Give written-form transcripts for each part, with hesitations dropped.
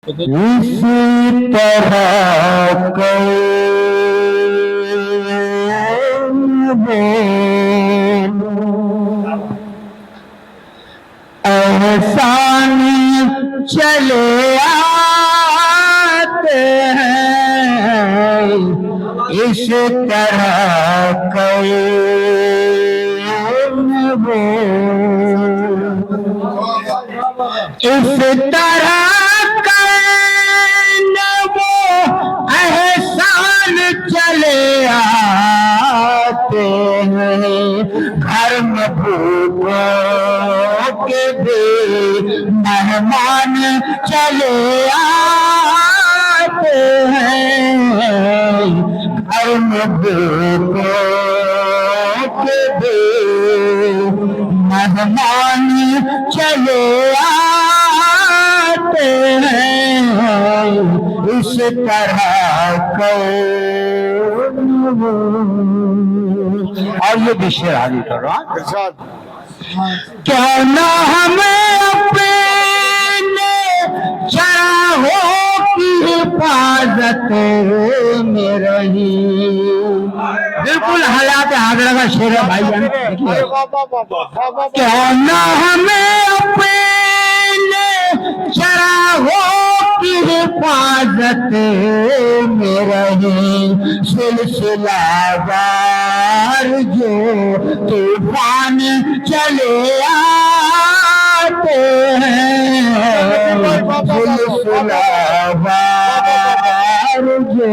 اسی طرح احسان چلے آتے ہیں، اس طرح اس طرح احسان چلے آتے ہیں، گھر میں بھوکوں کے بھی مہمان چلے آتے ہیں، گھر میں بھوکوں کے بھی مہمان چلے آتے ہیں، اس طرح اور یہ بھی شعر حاضر کر رہا ہوں۔ کیوں نہ ہمیں اپنے چراغوں کی حفاظت میں رہی، بالکل حالات حاضرہ کا شعر ہے بھائی جان۔ کیوں نہ ہمیں اپنے چراغوں کی حفاظت میں رہی، سلسلہ وار جو طوفان چلے آتے ہیں، سلسلہ وار جو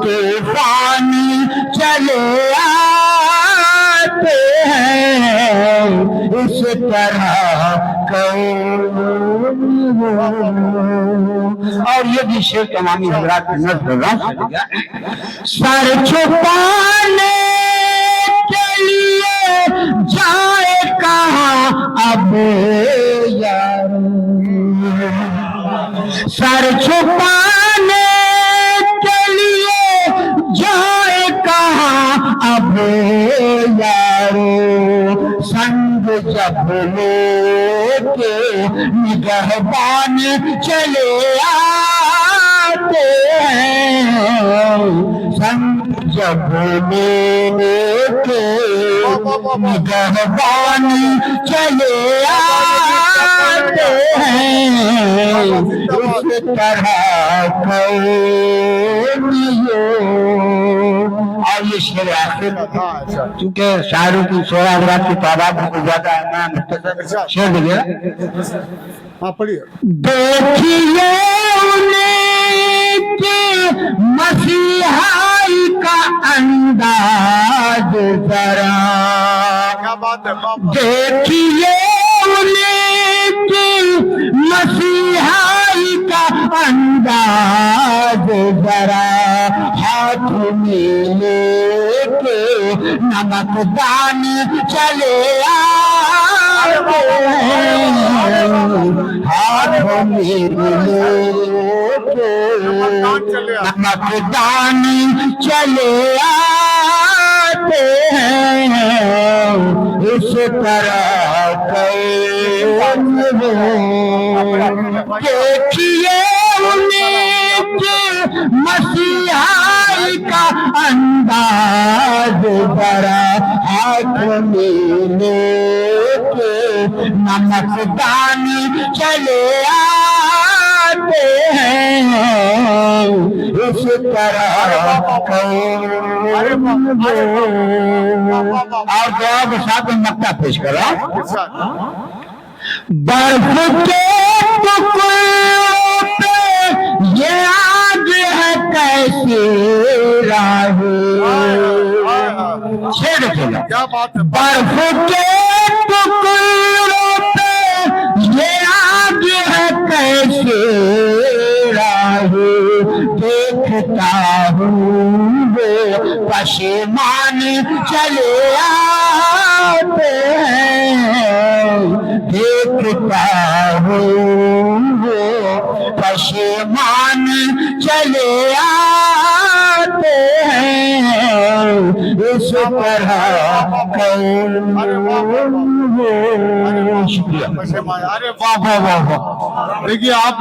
طوفان چلے آتے ہیں، اس طرح اور یہ بھی شعر تمامی حضرات کی نظر کر رہا ہوں۔ سر چھپانے کے لیے جائے کہاں اب یار، سر چھپانے کے لیے جائے کہاں اب یارو، سنگ جب لے کے نگہبان چلے آتے ہیں، سنگ جب لے کے نگہبان چلے آتے ہیں، اس طرح اور یہ شعر آخر کیونکہ شاعروں کی شعر حضرات کی تعداد بہت زیادہ ہے، میں مختصر شعر دیا۔ دیکھیے انہیں کہ مسیحائی کا انداز ذرا، دیکھیے انہیں کہ مسیحائی کا انداز ذرا، ہاتھ میں لے کے نمک دان چلے آتے ہیں، ہاتھ میں لے کے نمک دان چلے آتے ہیں، اس طرح دیکھیے انہیں کہ مسیحائی کا انداز ذرا، ہاتھ میں لے کے نمک دان چلے آتے ہیں، اس طرح اور دعا کے ساتھ نقطہ پیش کرا۔ برف کے ٹکڑوں پہ یہ آگ ہے کیسے راہ، چھیڑ چلا، برف کے ٹکڑوں پہ یہ آگ ہے کیسے راہ، دیکھتا ہوں وہ پشیمان چلے آتے ہیں، دیکھتا ہوں وہ پشیمان چلے آتے ہیں، اس طرح شکریہ۔ دیکھیے آپ